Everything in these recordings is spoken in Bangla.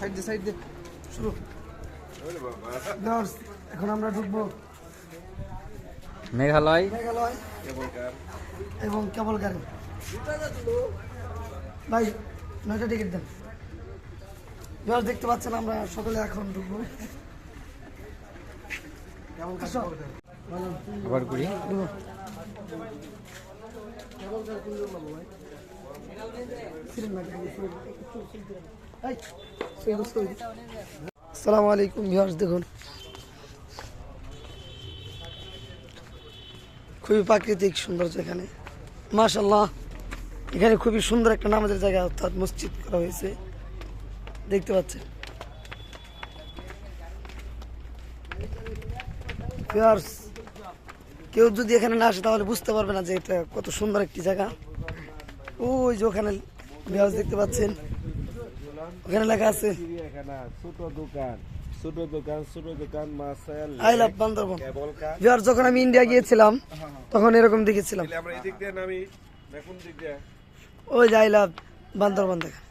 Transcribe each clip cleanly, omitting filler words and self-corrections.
সাইড দে শুরু। এখন আমরা ঢুকবো মেঘালয় এবং কেবল গাড়ি। ভাই 9টা টিকিট দেন। ভিউয়ার্স দেখতে পাচ্ছেন আমরা সকলে এখন ঢুকবো। আবার ঘুরি। আসসালামু আলাইকুম ভিউয়ার্স, দেখুন খুবই প্রাকৃতিক সৌন্দর্য এখানে, মাশাআল্লাহ। এখানে খুবই সুন্দর একটা নামাজের জায়গা অর্থাৎ মসজিদ করা হয়েছে, দেখতে পাচ্ছেন ভিউয়ার্স। কেউ যদি এখানে না আসে তাহলে বুঝতে পারবে না যে এটা কত সুন্দর একটি জায়গা। ওই যে ওখানে ভিউয়ার্স দেখতে পাচ্ছেন, ওখানে লেখা আছে ছোট দোকান আই লাভ বান্দরবন। ভিউয়ার্স যখন আমি ইন্ডিয়া গিয়েছিলাম তখন এরকম দেখেছিলাম, ওই যে আই লাভ বান্দরবন দেখা।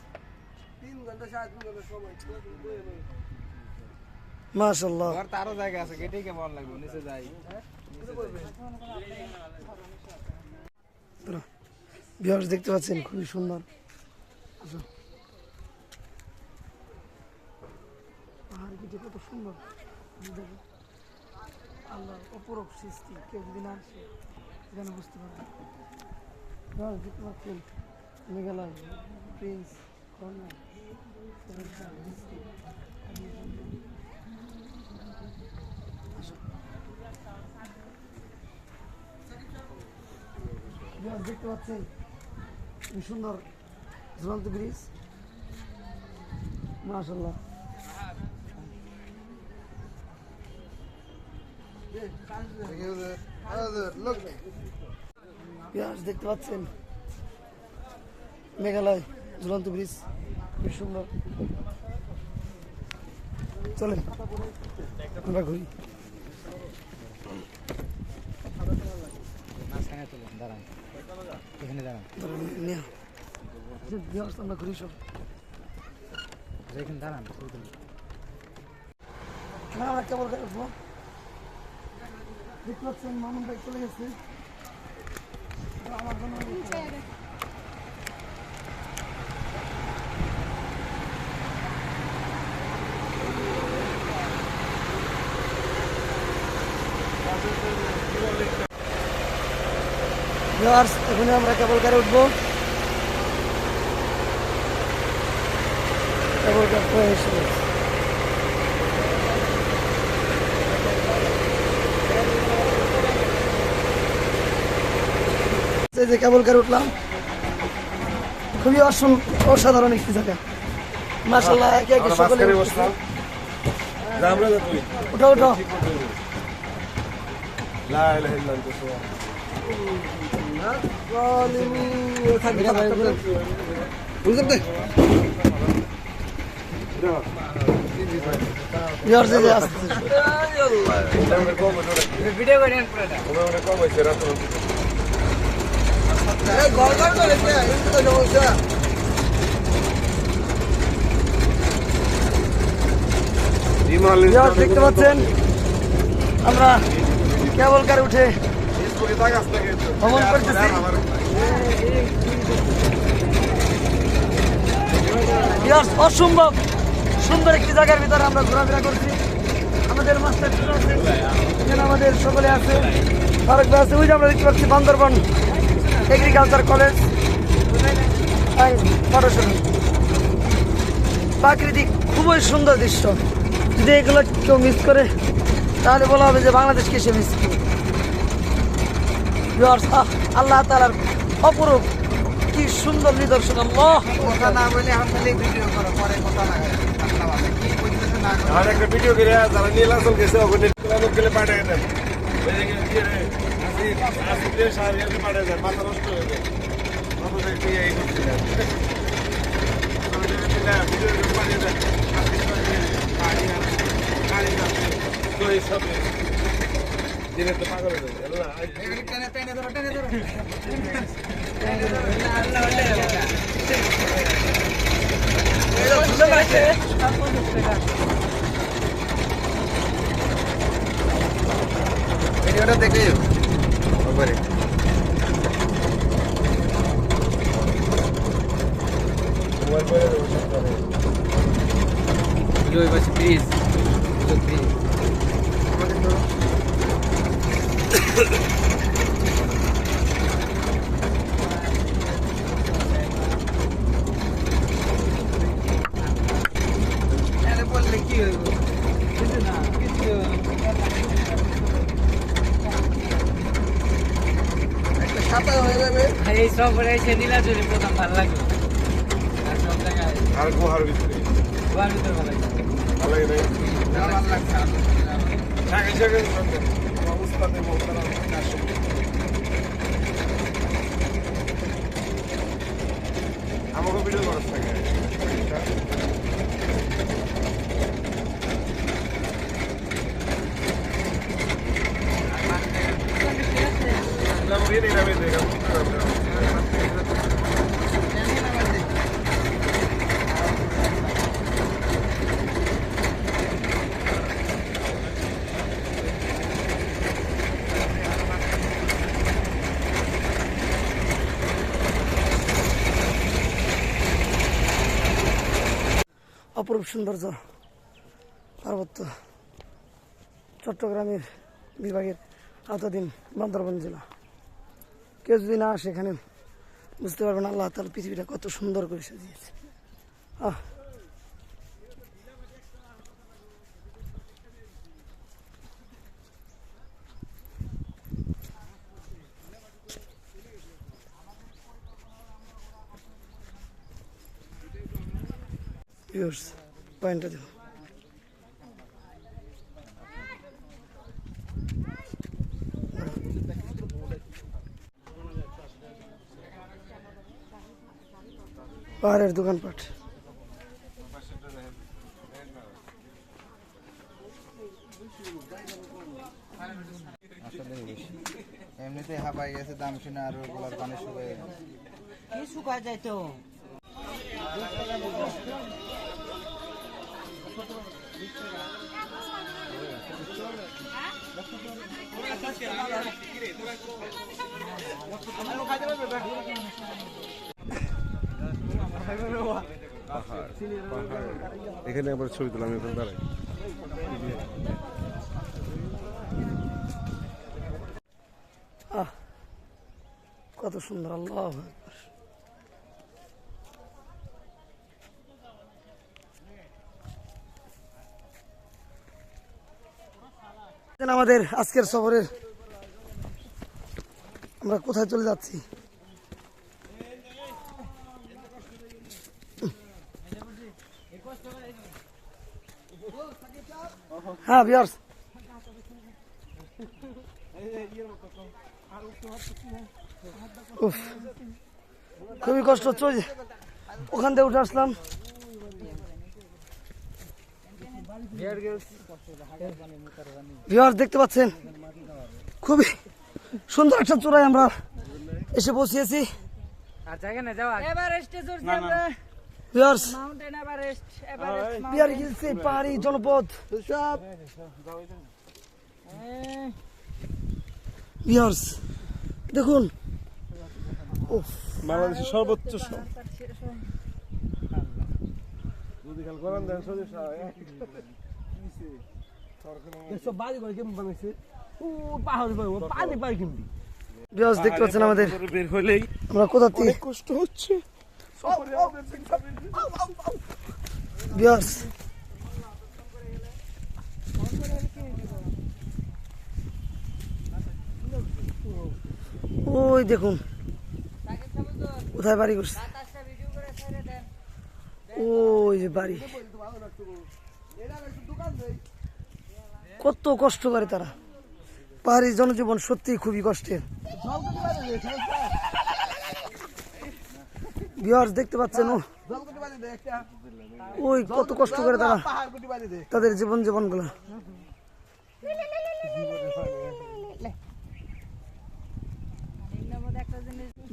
মাশাআল্লাহ, আরো জায়গা আছে, গেটে কেমন লাগবে নিচে যাই। ভিউয়ার্স দেখতে পাচ্ছেন খুবই সুন্দর। পাহাড় কেটে কত সুন্দর, আল্লাহর অপরূপ সৃষ্টি। কেউ যদি না আসে এখানে বুঝতে পারবে। ভিউয়ার্স দেখতে পাচ্ছেন মেঘালয় প্রিন্স কর্নার। দেখতে পাচ্ছেন খুব সুন্দর ঝুলন্ত ব্রিজ, মাশাআল্লাহ। দেখতে পাচ্ছেন মেঘালয় ঝুলন্ত ব্রিজ, খুব সুন্দর। চলেন আমরা ঘুরি। দাঁড়ান এখানে, দাঁড়ান আমরা ঘুরি সব। এখানে দাঁড়ান, আমরা কেবল উঠবো। দেখতে পাচ্ছেন মামুন ভাই চলে গেছে আমার জন্য। এখন আমরা কেবল কারে উঠবো। কেবল কার যে কেবল কার উঠলাম, খুবই অসাধারণ একটি জায়গা, মাশাআল্লাহ। একে একে সকলে উঠো উঠো। দেখতে পাচ্ছেন আমরা কেবল কার উঠে ভ্রমণ করতেছি। অসম্ভব সুন্দর একটি জায়গার ভিতরে আমরা ঘোরাফেরা করছি। আমাদের মাস্টার আছে, এখানে আমাদের সকলে আছে, ফারুক ভাই আছে। ওই যে আমরা দেখতে পাচ্ছি বান্দরবন এগ্রিকালচার কলেজ। প্রাকৃতিক খুবই সুন্দর দৃশ্য। যদি এগুলো কেউ মিস করে তাহলে বলা হবে যে বাংলাদেশকে সে মিস করে। আল্লাহ তাআলার অপরূপ কি সুন্দর নিদর্শন। আল্লাহ কথা না বলে আমাদের ভিডিও করো, পরে কথা না কি কইতেছ না আর একটা ভিডিও করে যারা নীলাচল গেছে ওখানে লোক গেলে পাঠিয়ে দেন। ওই যে কি রে আসলে সারিয়াতে পাঠিয়ে দেন, মাথা নষ্ট হয়ে যায়। আমাদের কি এই করতে দেন, আমাদের ভিডিও পাঠিয়ে দেন। তো এই সব জিনিস তো পাগল হয়ে যায়। আল্লাহ টেনে ধরো ভিডিওটা দেখে ওপরে মোবাইল করে দেবো সব করে। ওই পাশে ব্রিজ ব্রিজ বললে কি হইব কিছু না কিছু একটা সাঁতার হয়ে যাবে এই সফরে এসে নীলাচলে প্রথম ভালো লাগলো আর সব জায়গায় আর গুহার ভিতরে গোয়ার ভিতরে ভালো লাগলো ভালো লাগে নাই? ভালো লাগছে শাকে শাকে উস্তাদে মোহতারাম কাশেম। আমাকে ভিডিও করার থাকে অপরূপ সৌন্দর্য পার্বত্য চট্টগ্রামের বিভাগের আওতাধীন বান্দরবান জেলা। কেউ যদি না আসে এখানে বুঝতে পারবেন আল্লাহ তাআলা পৃথিবীটা কত সুন্দর করে সাজিয়েছে। পয়েন্টটা দেখো পাহাড়ের দোকানপাট এমনিতে হাঁপাই গেছে দাম শুনে আর ওগুলার পানি শুকিয়ে কি শুকায় যায় তো এখানে আবার ছবি তুলাম এখন দাঁড়াই কত সুন্দর আল্লাহু আকবার। আমাদের আজকের সফরের আমরা কোথায় চলে যাচ্ছি? হ্যাঁ ভিউয়ার্স, খুবই কষ্ট হচ্ছে, ওই যে ওখান থেকে উঠে আসলাম। ভিউয়ার্স দেখতে পাচ্ছেন খুবই সুন্দর একটা চূড়ায় আমরা এসে পৌঁছেছি। আর জায়গা না যাওয়া এভারেস্টে চড়ছি আমরা viewers mountain Everest Everest Bihar hills পাহাড়ি জনপদ সব ভিউয়ার্স দেখুন বাংলাদেশের সর্বোচ্চ যদি খেয়াল করেন দেন ভিউয়ার্স দেখতে পাচ্ছেন আমাদের বের হলেই আমরা কোথা থেকে কষ্ট হচ্ছে ভিউয়ার্স ওই দেখুন কোথায় বাড়ি করছে, ওই যে বাড়ি, কত কষ্ট করে তারা। পাহাড়ি জনজীবন সত্যি খুবই কষ্টের। ভিউয়ার্স দেখতে পাচ্ছেন ওই কত কষ্ট করে তারা তাদের জীবন গুলো।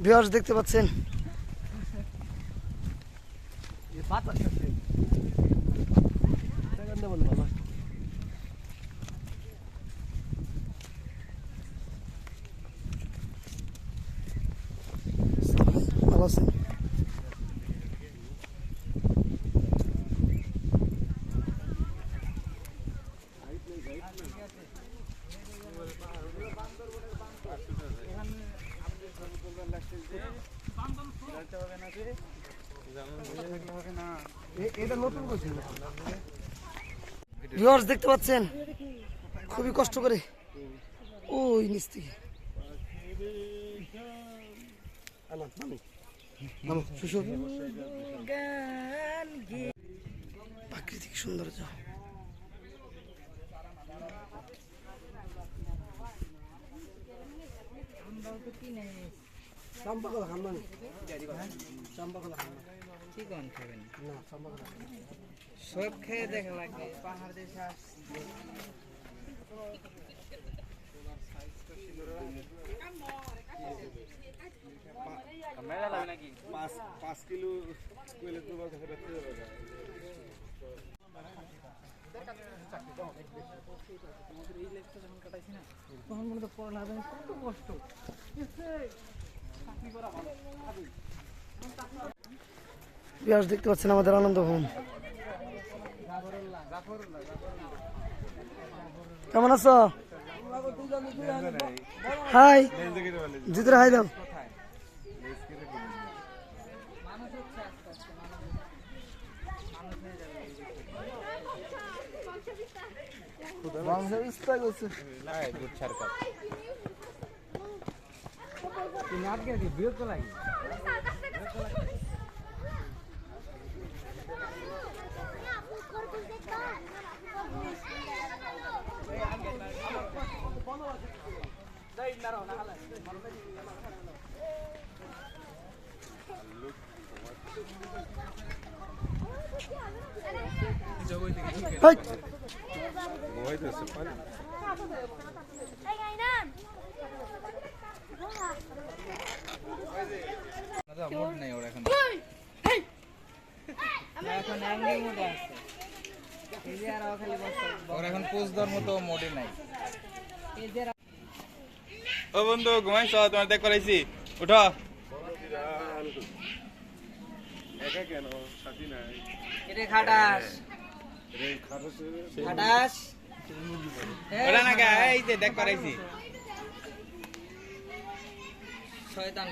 ভিউয়ার্স দেখতে পাচ্ছেন বাতাস আছে সেকেন্ডে বল বাবা ভালো আছে এটা নতুন করছি ভিউয়ার্স দেখতে পাচ্ছেন খুবই কষ্ট করে ওই নিচ থেকে প্রাকৃতিক সৌন্দর্য চম্পা কলা খান মানে চম্পা কলা খান চিকন খাবেন না চম্পা কলা সব খেয়ে দেখা লাগবে পাহাড় দেশে আসছি মেলা লাগে নাকি 5 কিলো কইলে তো বাবা রাখতে হবে তখন মনে তো পড়া লাগবে কত কষ্ট বিয়াস দেখতে পাচ্ছেন আমাদের আনন্দ ভবন কেমন আছো হাই জিতরে হাই দাও বিরক্ত লাগে হইতেছে পানি মোট নাই ওর এখন এখন অ্যাঙ্গেল মোডে আছে এই যে আর খালি বসে ওর এখন পোজ দেওয়ার মতো মোডে নাই এই যে ও বন্ধু ঘুমাইছ তোমার দেখ করাইছি উঠো একা কেন সাথী নাই এটা খাটাস রে খারাপ খাটাস ওটা না এই যে দেখ করাইছি শয়তান